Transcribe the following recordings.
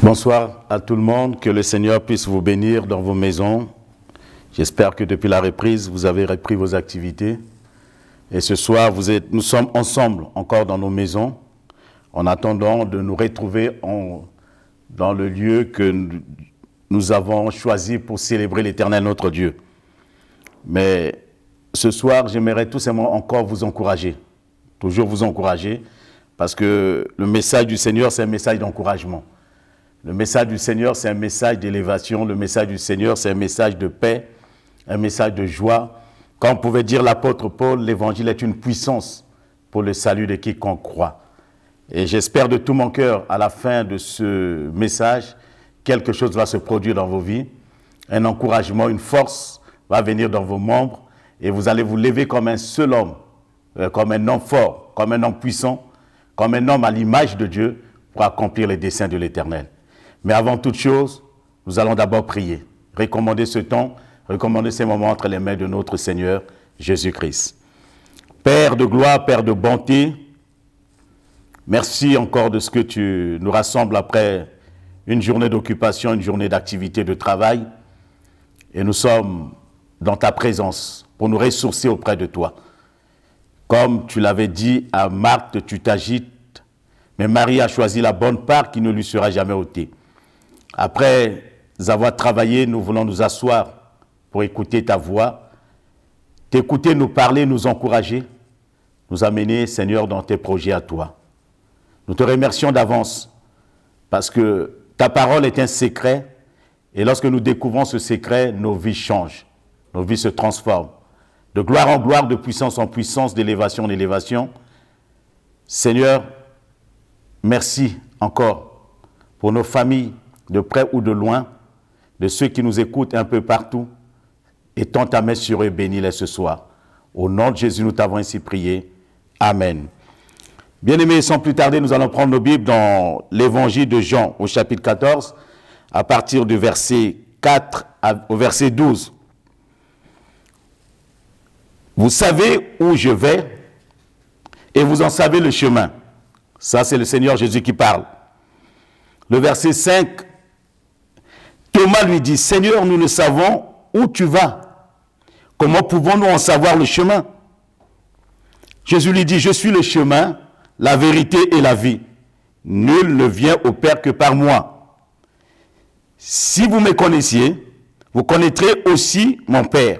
Bonsoir à tout le monde, que le Seigneur puisse vous bénir dans vos maisons. J'espère que depuis la reprise, vous avez repris vos activités. Et ce soir, nous sommes ensemble encore dans nos maisons, en attendant de nous retrouver dans le lieu que nous avons choisi pour célébrer l'Éternel notre Dieu. Mais ce soir, j'aimerais tout simplement encore vous encourager, toujours vous encourager, parce que le message du Seigneur, c'est un message d'encouragement. Le message du Seigneur, c'est un message d'élévation. Le message du Seigneur, c'est un message de paix, un message de joie. Comme pouvait dire l'apôtre Paul, l'évangile est une puissance pour le salut de quiconque croit. Et j'espère de tout mon cœur, à la fin de ce message, quelque chose va se produire dans vos vies. Un encouragement, une force va venir dans vos membres et vous allez vous lever comme un seul homme, comme un homme fort, comme un homme puissant, comme un homme à l'image de Dieu pour accomplir les desseins de l'Éternel. Mais avant toute chose, nous allons d'abord prier, recommander ce temps, recommander ces moments entre les mains de notre Seigneur Jésus-Christ. Père de gloire, Père de bonté, merci encore de ce que tu nous rassembles après une journée d'occupation, une journée d'activité, de travail. Et nous sommes dans ta présence pour nous ressourcer auprès de toi. Comme tu l'avais dit à Marthe, tu t'agites, mais Marie a choisi la bonne part qui ne lui sera jamais ôtée. Après avoir travaillé, nous voulons nous asseoir pour écouter ta voix, t'écouter, nous parler, nous encourager, nous amener, Seigneur, dans tes projets à toi. Nous te remercions d'avance parce que ta parole est un secret et lorsque nous découvrons ce secret, nos vies changent, nos vies se transforment. De gloire en gloire, de puissance en puissance, d'élévation en élévation. Seigneur, merci encore pour nos familles, de près ou de loin, de ceux qui nous écoutent un peu partout, et tends ta main sur eux, bénis-les ce soir. Au nom de Jésus, nous t'avons ainsi prié. Amen. Bien-aimés, sans plus tarder, nous allons prendre nos Bibles dans l'évangile de Jean, au chapitre 14, à partir du verset 4 au verset 12. Vous savez où je vais, et vous en savez le chemin. Ça, c'est le Seigneur Jésus qui parle. Le verset 5, Thomas lui dit, « Seigneur, nous ne savons où tu vas. Comment pouvons-nous en savoir le chemin ?» Jésus lui dit, « Je suis le chemin, la vérité et la vie. Nul ne vient au Père que par moi. Si vous me connaissiez, vous connaîtrez aussi mon Père.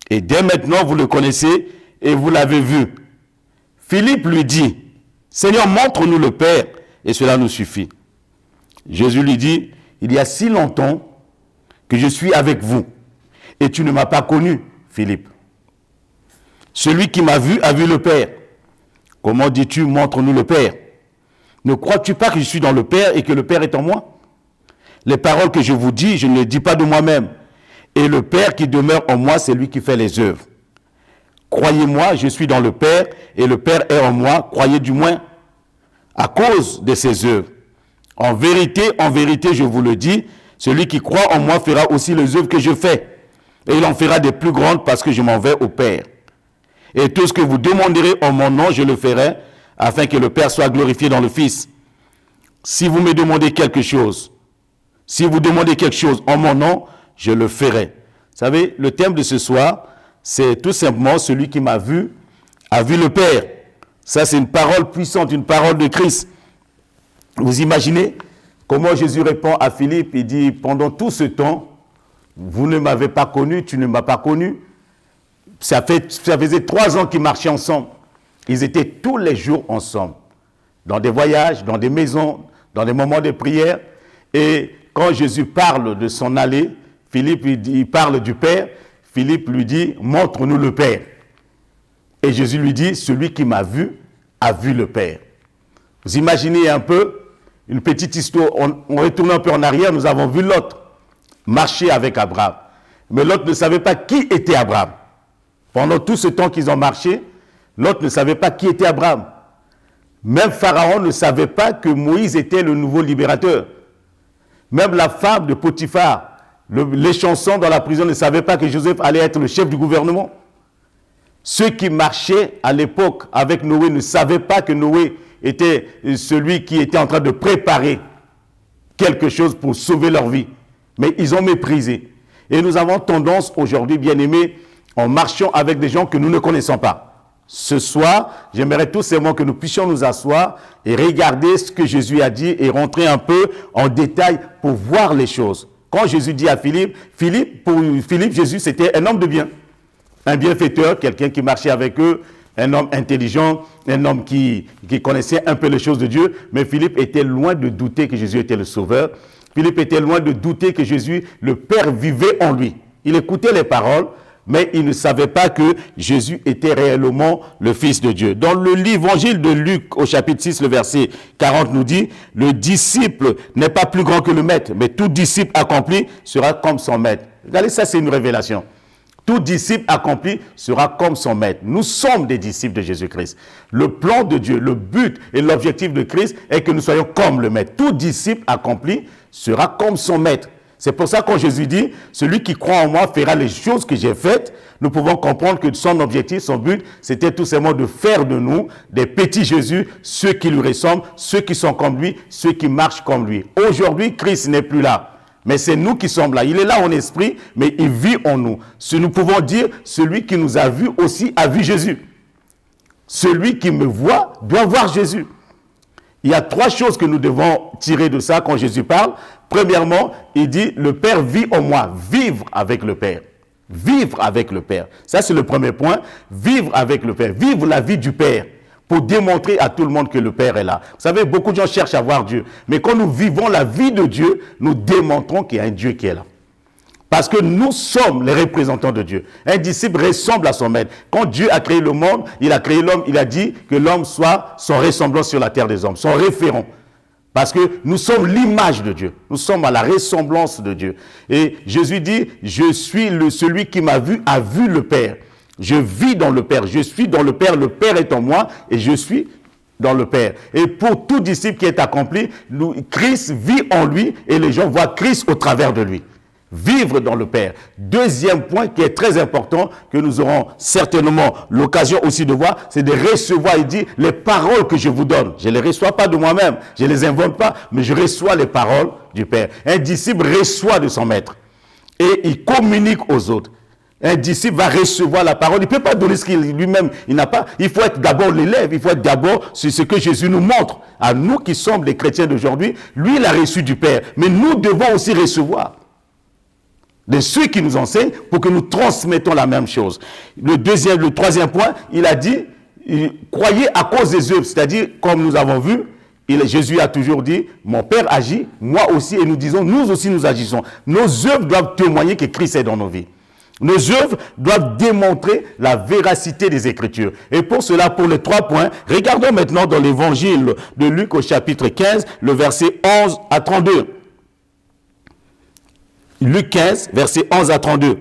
Et dès maintenant, vous le connaissez et vous l'avez vu. » Philippe lui dit, « Seigneur, montre-nous le Père, et cela nous suffit. » Jésus lui dit, « Il y a si longtemps que je suis avec vous, et tu ne m'as pas connu, Philippe. Celui qui m'a vu a vu le Père. Comment dis-tu, montre-nous le Père? Ne crois-tu pas que je suis dans le Père et que le Père est en moi? Les paroles que je vous dis, je ne les dis pas de moi-même. Et le Père qui demeure en moi, c'est lui qui fait les œuvres. Croyez-moi, je suis dans le Père, et le Père est en moi, croyez du moins, à cause de ses œuvres. En vérité, je vous le dis, celui qui croit en moi fera aussi les œuvres que je fais. Et il en fera des plus grandes parce que je m'en vais au Père. Et tout ce que vous demanderez en mon nom, je le ferai, afin que le Père soit glorifié dans le Fils. Si vous me demandez quelque chose, en mon nom, je le ferai. Vous savez, le thème de ce soir, c'est tout simplement celui qui m'a vu, a vu le Père. Ça, c'est une parole puissante, une parole de Christ. Vous imaginez comment Jésus répond à Philippe, il dit, pendant tout ce temps, vous ne m'avez pas connu, tu ne m'as pas connu. Ça faisait 3 ans qu'ils marchaient ensemble. Ils étaient tous les jours ensemble, dans des voyages, dans des maisons, dans des moments de prière. Et quand Jésus parle de son aller, Philippe il parle du Père, Philippe lui dit, montre-nous le Père. Et Jésus lui dit, celui qui m'a vu, a vu le Père. Vous imaginez un peu, une petite histoire, on retourne un peu en arrière, nous avons vu Lot marcher avec Abraham. Mais Lot ne savait pas qui était Abraham. Pendant tout ce temps qu'ils ont marché, Lot ne savait pas qui était Abraham. Même Pharaon ne savait pas que Moïse était le nouveau libérateur. Même la femme de Potiphar, les chansons dans la prison ne savaient pas que Joseph allait être le chef du gouvernement. Ceux qui marchaient à l'époque avec Noé ne savaient pas que Noé était celui qui était en train de préparer quelque chose pour sauver leur vie. Mais ils ont méprisé. Et nous avons tendance aujourd'hui, bien aimés, en marchant avec des gens que nous ne connaissons pas. Ce soir, j'aimerais tout simplement que nous puissions nous asseoir et regarder ce que Jésus a dit et rentrer un peu en détail pour voir les choses. Quand Jésus dit à Philippe, pour Philippe, Jésus, c'était un homme de bien, un bienfaiteur, quelqu'un qui marchait avec eux, un homme intelligent, un homme qui connaissait un peu les choses de Dieu, mais Philippe était loin de douter que Jésus était le Sauveur. Philippe était loin de douter que Jésus, le Père, vivait en lui. Il écoutait les paroles, mais il ne savait pas que Jésus était réellement le Fils de Dieu. Dans l'évangile de Luc, au chapitre 6, le verset 40 nous dit, « Le disciple n'est pas plus grand que le maître, mais tout disciple accompli sera comme son maître. » Regardez, ça c'est une révélation. Tout disciple accompli sera comme son maître. Nous sommes des disciples de Jésus-Christ. Le plan de Dieu, le but et l'objectif de Christ est que nous soyons comme le maître. Tout disciple accompli sera comme son maître. C'est pour ça que quand Jésus dit, celui qui croit en moi fera les choses que j'ai faites, nous pouvons comprendre que son objectif, son but, c'était tout simplement de faire de nous des petits Jésus, ceux qui lui ressemblent, ceux qui sont comme lui, ceux qui marchent comme lui. Aujourd'hui, Christ n'est plus là. Mais c'est nous qui sommes là. Il est là en esprit, mais il vit en nous. Nous pouvons dire, celui qui nous a vus aussi a vu Jésus. Celui qui me voit doit voir Jésus. Il y a trois choses que nous devons tirer de ça quand Jésus parle. Premièrement, il dit, le Père vit en moi. Vivre avec le Père. Vivre avec le Père. Ça, c'est le premier point. Vivre avec le Père. Vivre la vie du Père. Pour démontrer à tout le monde que le Père est là. Vous savez, beaucoup de gens cherchent à voir Dieu. Mais quand nous vivons la vie de Dieu, nous démontrons qu'il y a un Dieu qui est là. Parce que nous sommes les représentants de Dieu. Un disciple ressemble à son maître. Quand Dieu a créé le monde, il a créé l'homme, il a dit que l'homme soit son ressemblant sur la terre des hommes, son référent. Parce que nous sommes l'image de Dieu. Nous sommes à la ressemblance de Dieu. Et Jésus dit, je suis celui qui m'a vu, a vu le Père. Je vis dans le Père, je suis dans le Père est en moi et je suis dans le Père. Et pour tout disciple qui est accompli, Christ vit en lui et les gens voient Christ au travers de lui. Vivre dans le Père. Deuxième point qui est très important, que nous aurons certainement l'occasion aussi de voir, c'est de recevoir, il dit, les paroles que je vous donne. Je ne les reçois pas de moi-même, je ne les invente pas, mais je reçois les paroles du Père. Un disciple reçoit de son maître et il communique aux autres. Un disciple va recevoir la parole. Il ne peut pas donner ce qu'il lui-même, il n'a pas. Il faut être d'abord l'élève. Il faut être d'abord sur ce que Jésus nous montre. À nous qui sommes les chrétiens d'aujourd'hui, lui, il a reçu du Père. Mais nous devons aussi recevoir de ceux qui nous enseignent pour que nous transmettons la même chose. Le troisième point, il a dit, croyez à cause des œuvres. C'est-à-dire, comme nous avons vu, Jésus a toujours dit, mon Père agit, moi aussi, et nous disons, nous aussi nous agissons. Nos œuvres doivent témoigner que Christ est dans nos vies. Nos œuvres doivent démontrer la véracité des Écritures. Et pour cela, pour les 3 points, regardons maintenant dans l'évangile de Luc au chapitre 15, le verset 11 à 32. Luc 15, verset 11 à 32.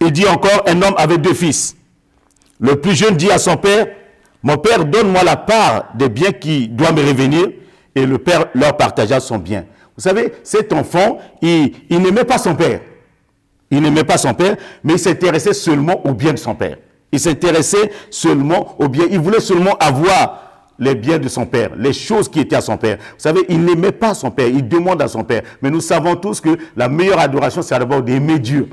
Il dit encore, un homme avait 2 fils. Le plus jeune dit à son père, mon père, donne-moi la part des biens qui doivent me revenir. Et le père leur partagea son bien. Vous savez, cet enfant, il n'aimait pas son père. Il n'aimait pas son père, mais il s'intéressait seulement au bien de son père. Il s'intéressait seulement au bien. Il voulait seulement avoir les biens de son père, les choses qui étaient à son père. Vous savez, il n'aimait pas son père, il demande à son père. Mais nous savons tous que la meilleure adoration, c'est d'abord d'aimer Dieu.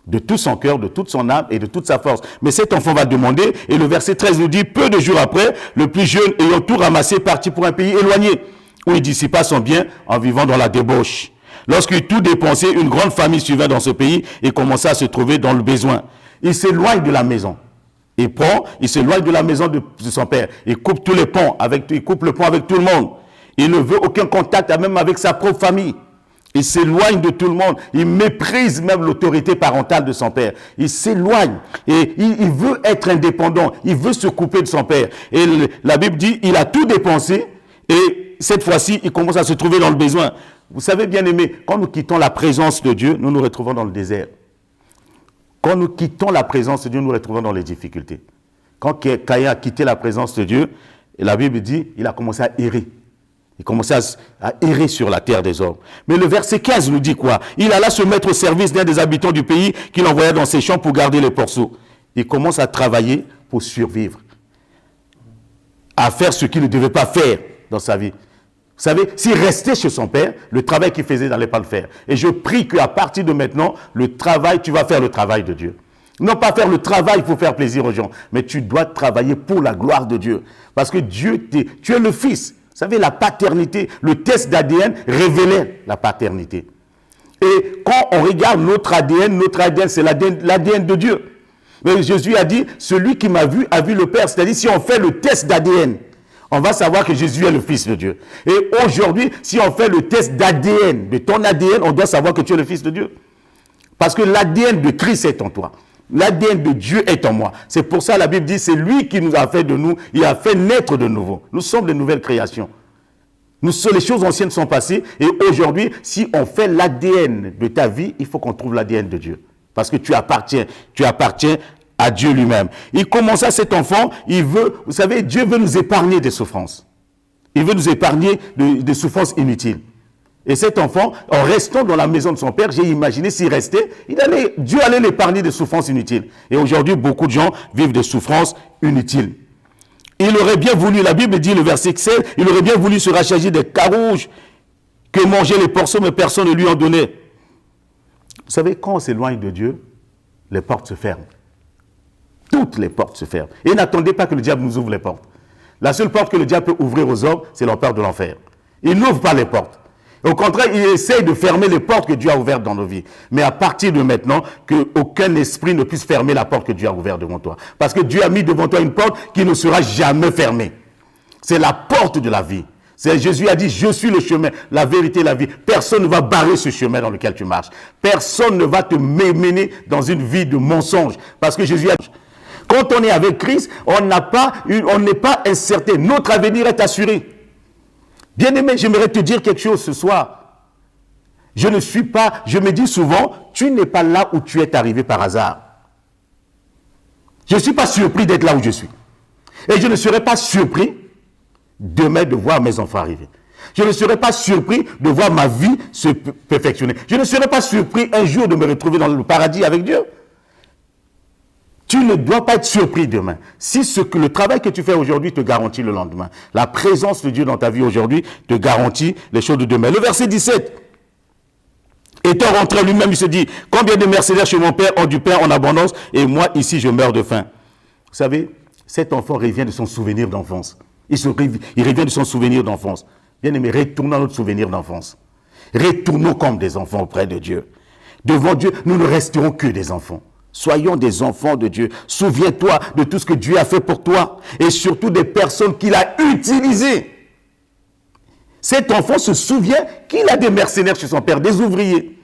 De tout son cœur, de toute son âme et de toute sa force. Mais cet enfant va demander, et le verset 13 nous dit, peu de jours après, le plus jeune ayant tout ramassé, partit pour un pays éloigné, où il dissipa son bien en vivant dans la débauche. Lorsqu'il tout dépensé, une grande famille suivait dans ce pays et commença à se trouver dans le besoin. Il s'éloigne de la maison. Il s'éloigne de la maison de son père. Il coupe tous les ponts, il coupe le pont avec tout le monde. Il ne veut aucun contact même avec sa propre famille. Il s'éloigne de tout le monde. Il méprise même l'autorité parentale de son père. Il s'éloigne et il veut être indépendant. Il veut se couper de son père. Et la Bible dit, il a tout dépensé et cette fois-ci, il commence à se trouver dans le besoin. Vous savez, bien aimé, quand nous quittons la présence de Dieu, nous nous retrouvons dans le désert. Quand nous quittons la présence de Dieu, nous nous retrouvons dans les difficultés. Quand Caïn a quitté la présence de Dieu, la Bible dit, il a commencé à errer. Il commençait à errer sur la terre des hommes. Mais le verset 15 nous dit quoi? Il alla se mettre au service d'un des habitants du pays qu'il envoya dans ses champs pour garder les porceaux. Il commence à travailler pour survivre. À faire ce qu'il ne devait pas faire dans sa vie. Vous savez, s'il restait chez son père, le travail qu'il faisait n'allait pas le faire. Et je prie qu'à partir de maintenant, tu vas faire le travail de Dieu. Non pas faire le travail pour faire plaisir aux gens, mais tu dois travailler pour la gloire de Dieu. Parce que tu es le Fils. Vous savez, la paternité, le test d'ADN révélait la paternité. Et quand on regarde notre ADN, c'est l'ADN de Dieu. Mais Jésus a dit, celui qui m'a vu a vu le Père. C'est-à-dire, si on fait le test d'ADN, on va savoir que Jésus est le Fils de Dieu. Et aujourd'hui, si on fait le test d'ADN, de ton ADN, on doit savoir que tu es le Fils de Dieu. Parce que l'ADN de Christ est en toi. L'ADN de Dieu est en moi. C'est pour ça que la Bible dit, c'est lui qui nous a fait de nous, il a fait naître de nouveau. Nous sommes de nouvelles créations. Les choses anciennes sont passées et aujourd'hui, si on fait l'ADN de ta vie, il faut qu'on trouve l'ADN de Dieu. Parce que tu appartiens à Dieu lui-même. Il commence à cet enfant, vous savez, Dieu veut nous épargner des souffrances. Il veut nous épargner des souffrances inutiles. Et cet enfant, en restant dans la maison de son père, j'ai imaginé s'il restait, Dieu allait l'épargner des souffrances inutiles. Et aujourd'hui, beaucoup de gens vivent des souffrances inutiles. Il aurait bien voulu, la Bible dit, le verset 16, il aurait bien voulu se rassasier des carouges que mangeaient les porceaux, mais personne ne lui en donnait. Vous savez, quand on s'éloigne de Dieu, les portes se ferment. Toutes les portes se ferment. Et n'attendez pas que le diable nous ouvre les portes. La seule porte que le diable peut ouvrir aux hommes, c'est leur peur de l'enfer. Il n'ouvre pas les portes. Au contraire, il essaye de fermer les portes que Dieu a ouvertes dans nos vies. Mais à partir de maintenant, qu'aucun esprit ne puisse fermer la porte que Dieu a ouverte devant toi. Parce que Dieu a mis devant toi une porte qui ne sera jamais fermée. C'est la porte de la vie. Jésus a dit, je suis le chemin, la vérité et la vie. Personne ne va barrer ce chemin dans lequel tu marches. Personne ne va te mener dans une vie de mensonge. Parce que Jésus a dit, quand on est avec Christ, on n'est pas incertain. Notre avenir est assuré. Bien-aimé, j'aimerais te dire quelque chose ce soir. Je me dis souvent, tu n'es pas là où tu es arrivé par hasard. Je ne suis pas surpris d'être là où je suis. Et je ne serai pas surpris demain de voir mes enfants arriver. Je ne serai pas surpris de voir ma vie se perfectionner. Je ne serai pas surpris un jour de me retrouver dans le paradis avec Dieu. Tu ne dois pas être surpris demain. Si le travail que tu fais aujourd'hui te garantit le lendemain, la présence de Dieu dans ta vie aujourd'hui te garantit les choses de demain. Le verset 17. Étant rentré lui-même, il se dit, combien de mercenaires chez mon père ont du pain en abondance et moi ici je meurs de faim. Vous savez, cet enfant revient de son souvenir d'enfance. Il revient de son souvenir d'enfance. Bien aimé, retournons à notre souvenir d'enfance. Retournons comme des enfants auprès de Dieu. Devant Dieu, nous ne resterons que des enfants. Soyons des enfants de Dieu. Souviens-toi de tout ce que Dieu a fait pour toi et surtout des personnes qu'il a utilisées. Cet enfant se souvient qu'il a des mercenaires chez son père, des ouvriers,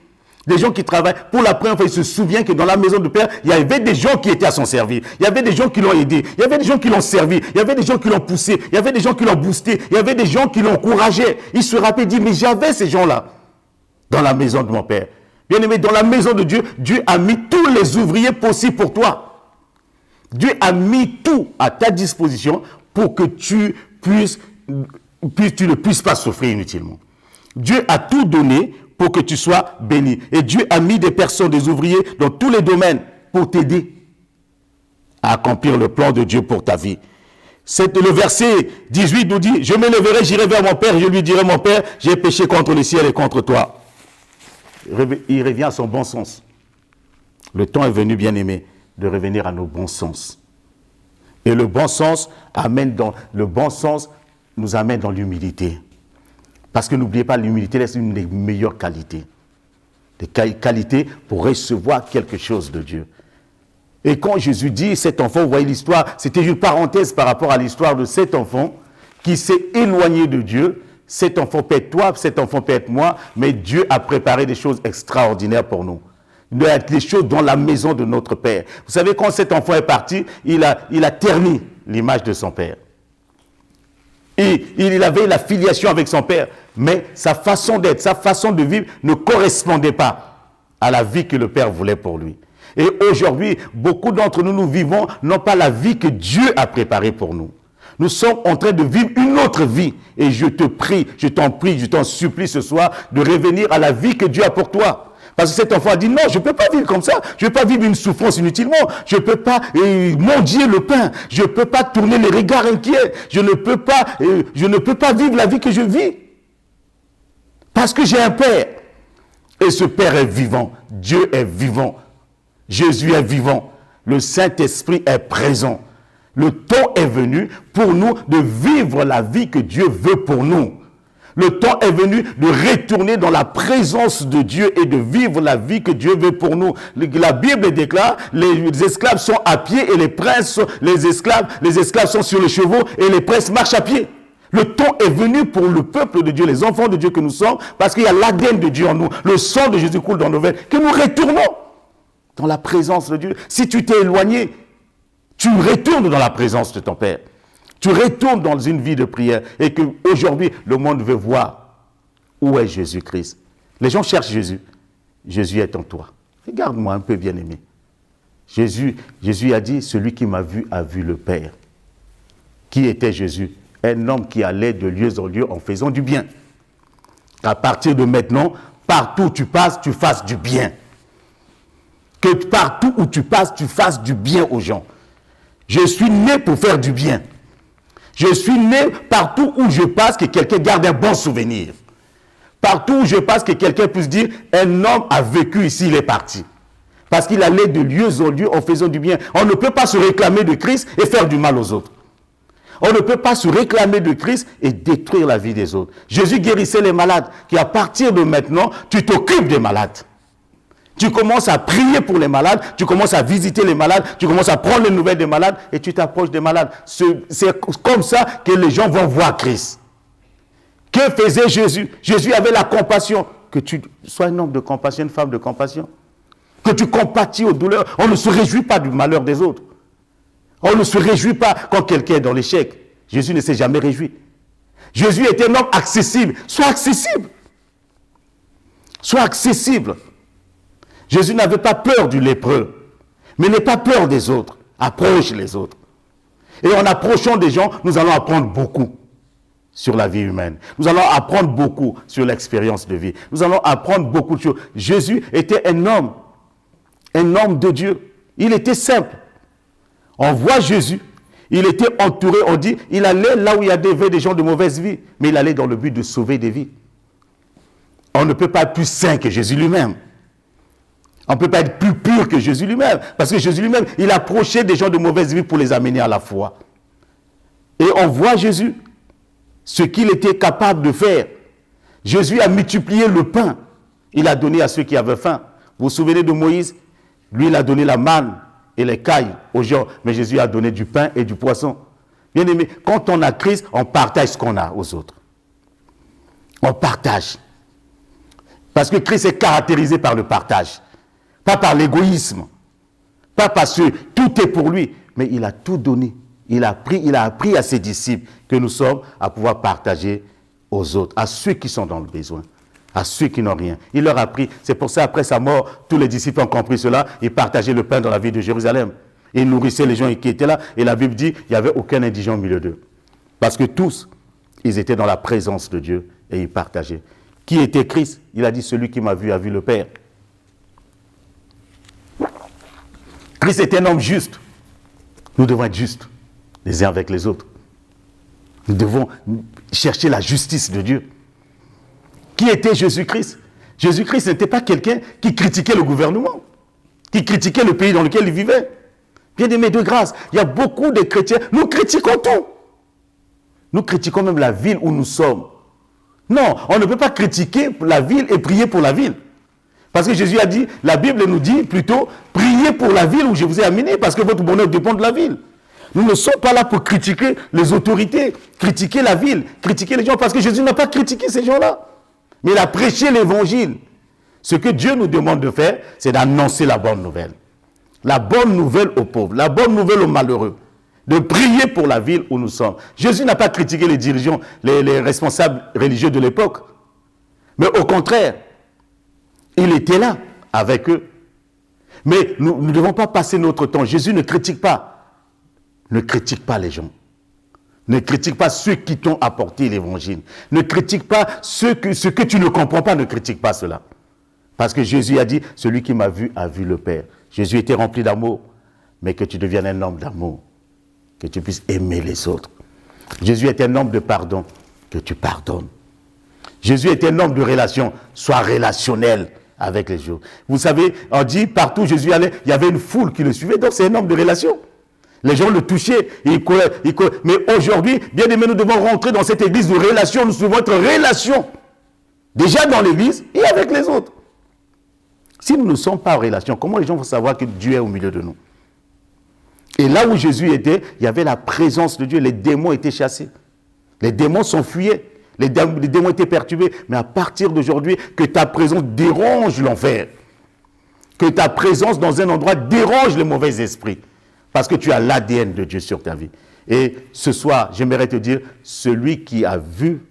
des gens qui travaillent. Pour la première fois, il se souvient que dans la maison du père, il y avait des gens qui étaient à son service. Il y avait des gens qui l'ont aidé. Il y avait des gens qui l'ont servi. Il y avait des gens qui l'ont poussé. Il y avait des gens qui l'ont boosté. Il y avait des gens qui l'ont encouragé. Il se rappelait, il dit, mais j'avais ces gens-là dans la maison de mon père. Bien aimé, dans la maison de Dieu, Dieu a mis tous les ouvriers possibles pour toi. Dieu a mis tout à ta disposition pour que tu ne puisses pas souffrir inutilement. Dieu a tout donné pour que tu sois béni. Et Dieu a mis des personnes, des ouvriers dans tous les domaines pour t'aider à accomplir le plan de Dieu pour ta vie. Le verset 18 nous dit, je m'élèverai, j'irai vers mon père, je lui dirai, mon père, j'ai péché contre le ciel et contre toi. Il revient à son bon sens. Le temps est venu, bien-aimé, de revenir à nos bons sens. Et le bon sens nous amène dans l'humilité. Parce que n'oubliez pas, l'humilité est une des meilleures qualités. Des qualités pour recevoir quelque chose de Dieu. Et quand Jésus dit, cet enfant, vous voyez l'histoire, c'était une parenthèse par rapport à l'histoire de cet enfant qui s'est éloigné de Dieu. Cet enfant peut être toi, cet enfant peut être moi, mais Dieu a préparé des choses extraordinaires pour nous. Des choses dans la maison de notre Père. Vous savez, quand cet enfant est parti, il a terni l'image de son Père. Et il avait la filiation avec son Père, mais sa façon d'être, sa façon de vivre ne correspondait pas à la vie que le Père voulait pour lui. Et aujourd'hui, beaucoup d'entre nous, nous vivons non pas la vie que Dieu a préparée pour nous. Nous sommes en train de vivre une autre vie. Et je te prie, je t'en supplie ce soir de revenir à la vie que Dieu a pour toi. Parce que cet enfant a dit, non, je ne peux pas vivre comme ça. Je ne peux pas vivre une souffrance inutilement. Je ne peux pas mendier le pain. Je ne peux pas tourner les regards inquiets. Je ne peux pas vivre la vie que je vis. Parce que j'ai un Père. Et ce Père est vivant. Dieu est vivant. Jésus est vivant. Le Saint-Esprit est présent. Le temps est venu pour nous de vivre la vie que Dieu veut pour nous. Le temps est venu de retourner dans la présence de Dieu et de vivre la vie que Dieu veut pour nous. La Bible déclare, les esclaves sont à pied et les princes, les esclaves sont sur les chevaux et les princes marchent à pied. Le temps est venu pour le peuple de Dieu, les enfants de Dieu que nous sommes, parce qu'il y a l'ADN de Dieu en nous. Le sang de Jésus coule dans nos veines, que nous retournons dans la présence de Dieu. Si tu t'es éloigné, tu retournes dans la présence de ton Père. Tu retournes dans une vie de prière et qu'aujourd'hui, le monde veut voir où est Jésus-Christ. Les gens cherchent Jésus. Jésus est en toi. Regarde-moi un peu, bien-aimé. Jésus a dit, celui qui m'a vu a vu le Père. Qui était Jésus? Un homme qui allait de lieu en lieu en faisant du bien. À partir de maintenant, partout où tu passes, tu fasses du bien. Que partout où tu passes, tu fasses du bien aux gens. Je suis né pour faire du bien. Je suis né partout où je passe, que quelqu'un garde un bon souvenir. Partout où je passe, que quelqu'un puisse dire, un homme a vécu ici, il est parti. Parce qu'il allait de lieu en lieu en faisant du bien. On ne peut pas se réclamer de Christ et faire du mal aux autres. On ne peut pas se réclamer de Christ et détruire la vie des autres. Jésus guérissait les malades, qu'à partir de maintenant, tu t'occupes des malades. Tu commences à prier pour les malades, tu commences à visiter les malades, tu commences à prendre les nouvelles des malades et tu t'approches des malades. C'est comme ça que les gens vont voir Christ. Que faisait Jésus? Jésus avait la compassion. Que tu sois un homme de compassion, une femme de compassion. Que tu compatis aux douleurs. On ne se réjouit pas du malheur des autres. On ne se réjouit pas quand quelqu'un est dans l'échec. Jésus ne s'est jamais réjoui. Jésus était un homme accessible. Sois accessible. Sois accessible. Jésus n'avait pas peur du lépreux, mais n'aie pas peur des autres. Approche les autres. Et en approchant des gens, nous allons apprendre beaucoup sur la vie humaine. Nous allons apprendre beaucoup sur l'expérience de vie. Nous allons apprendre beaucoup de choses. Jésus était un homme de Dieu. Il était simple. On voit Jésus, il était entouré, on dit, il allait là où il y avait des gens de mauvaise vie, mais il allait dans le but de sauver des vies. On ne peut pas être plus saint que Jésus lui-même. On ne peut pas être plus pur que Jésus lui-même. Parce que Jésus lui-même, il approchait des gens de mauvaise vie pour les amener à la foi. Et on voit Jésus, ce qu'il était capable de faire. Jésus a multiplié le pain. Il a donné à ceux qui avaient faim. Vous vous souvenez de Moïse? Lui, il a donné la manne et les cailles aux gens. Mais Jésus a donné du pain et du poisson. Bien aimé, quand on a Christ, on partage ce qu'on a aux autres. On partage. Parce que Christ est caractérisé par le partage. Pas par l'égoïsme, pas parce que tout est pour lui, mais il a tout donné. Il a appris à ses disciples que nous sommes à pouvoir partager aux autres, à ceux qui sont dans le besoin, à ceux qui n'ont rien. Il leur a appris. C'est pour ça, après sa mort, tous les disciples ont compris cela. Ils partageaient le pain dans la ville de Jérusalem. Ils nourrissaient les gens qui étaient là. Et la Bible dit qu'il n'y avait aucun indigent au milieu d'eux. Parce que tous, ils étaient dans la présence de Dieu et ils partageaient. Qui était Christ? Il a dit, celui qui m'a vu a vu le Père. Christ est un homme juste. Nous devons être justes les uns avec les autres. Nous devons chercher la justice de Dieu. Qui était Jésus-Christ? Jésus-Christ n'était pas quelqu'un qui critiquait le gouvernement, qui critiquait le pays dans lequel il vivait. Bien-aimés de grâce, il y a beaucoup de chrétiens, nous critiquons tout. Nous critiquons même la ville où nous sommes. Non, on ne peut pas critiquer la ville et prier pour la ville. Parce que Jésus a dit, la Bible nous dit plutôt, priez pour la ville où je vous ai amené, parce que votre bonheur dépend de la ville. Nous ne sommes pas là pour critiquer les autorités, critiquer la ville, critiquer les gens, parce que Jésus n'a pas critiqué ces gens-là. Mais il a prêché l'évangile. Ce que Dieu nous demande de faire, c'est d'annoncer la bonne nouvelle. La bonne nouvelle aux pauvres, la bonne nouvelle aux malheureux. De prier pour la ville où nous sommes. Jésus n'a pas critiqué les dirigeants, les responsables religieux de l'époque. Mais au contraire, il était là avec eux. Mais nous ne devons pas passer notre temps. Jésus ne critique pas. Ne critique pas les gens. Ne critique pas ceux qui t'ont apporté l'évangile. Ne critique pas ce que tu ne comprends pas, ne critique pas cela. Parce que Jésus a dit, celui qui m'a vu a vu le Père. Jésus était rempli d'amour, mais que tu deviennes un homme d'amour. Que tu puisses aimer les autres. Jésus est un homme de pardon, que tu pardonnes. Jésus était un homme de relation. Sois relationnel avec les gens. Vous savez, on dit partout où Jésus allait, il y avait une foule qui le suivait, donc c'est un homme de relation. Les gens le touchaient, mais aujourd'hui, bien aimé, nous devons rentrer dans cette église de relation, nous devons être en relation. Déjà dans l'église et avec les autres. Si nous ne sommes pas en relation, comment les gens vont savoir que Dieu est au milieu de nous? Et là où Jésus était, il y avait la présence de Dieu, les démons étaient chassés. Les démons s'enfuyaient. Les démons étaient perturbés. Mais à partir d'aujourd'hui, que ta présence dérange l'enfer. Que ta présence dans un endroit dérange les mauvais esprits. Parce que tu as l'ADN de Dieu sur ta vie. Et ce soir, j'aimerais te dire, celui qui a vu,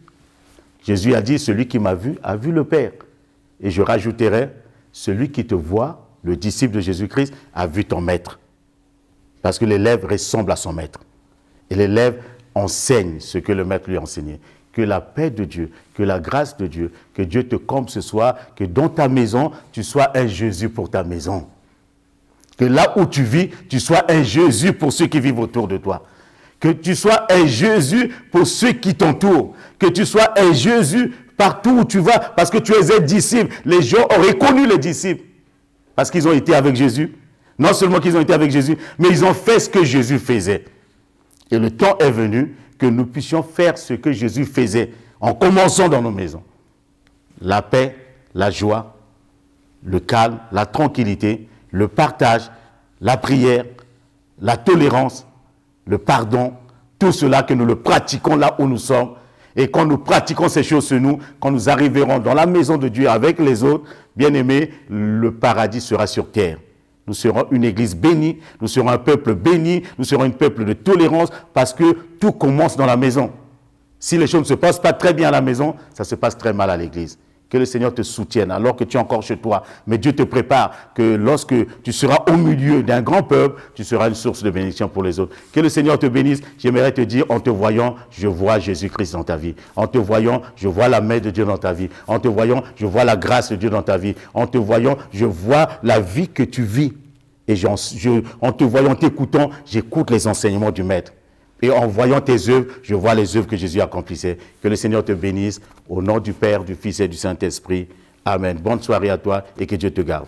Jésus a dit, celui qui m'a vu a vu le Père. Et je rajouterai, celui qui te voit, le disciple de Jésus-Christ, a vu ton maître. Parce que l'élève ressemble à son maître. Et l'élève enseigne ce que le maître lui a enseigné. Que la paix de Dieu, que la grâce de Dieu, que Dieu te comble ce soir, que dans ta maison, tu sois un Jésus pour ta maison. Que là où tu vis, tu sois un Jésus pour ceux qui vivent autour de toi. Que tu sois un Jésus pour ceux qui t'entourent. Que tu sois un Jésus partout où tu vas, parce que tu es un disciple. Les gens ont reconnu les disciples, parce qu'ils ont été avec Jésus. Non seulement qu'ils ont été avec Jésus, mais ils ont fait ce que Jésus faisait. Et le temps est venu que nous puissions faire ce que Jésus faisait, en commençant dans nos maisons. La paix, la joie, le calme, la tranquillité, le partage, la prière, la tolérance, le pardon, tout cela que nous le pratiquons là où nous sommes. Et quand nous pratiquons ces choses sur nous, quand nous arriverons dans la maison de Dieu avec les autres, bien aimés, le paradis sera sur terre. Nous serons une église bénie, nous serons un peuple béni, nous serons un peuple de tolérance, parce que tout commence dans la maison. Si les choses ne se passent pas très bien à la maison, ça se passe très mal à l'église. Que le Seigneur te soutienne alors que tu es encore chez toi. Mais Dieu te prépare que lorsque tu seras au milieu d'un grand peuple, tu seras une source de bénédiction pour les autres. Que le Seigneur te bénisse. J'aimerais te dire, en te voyant, je vois Jésus-Christ dans ta vie. En te voyant, je vois la main de Dieu dans ta vie. En te voyant, je vois la grâce de Dieu dans ta vie. En te voyant, je vois la vie que tu vis. Et en te voyant, en t'écoutant, j'écoute les enseignements du Maître. Et en voyant tes œuvres, je vois les œuvres que Jésus accomplissait. Que le Seigneur te bénisse. Au nom du Père, du Fils et du Saint-Esprit. Amen. Bonne soirée à toi et que Dieu te garde.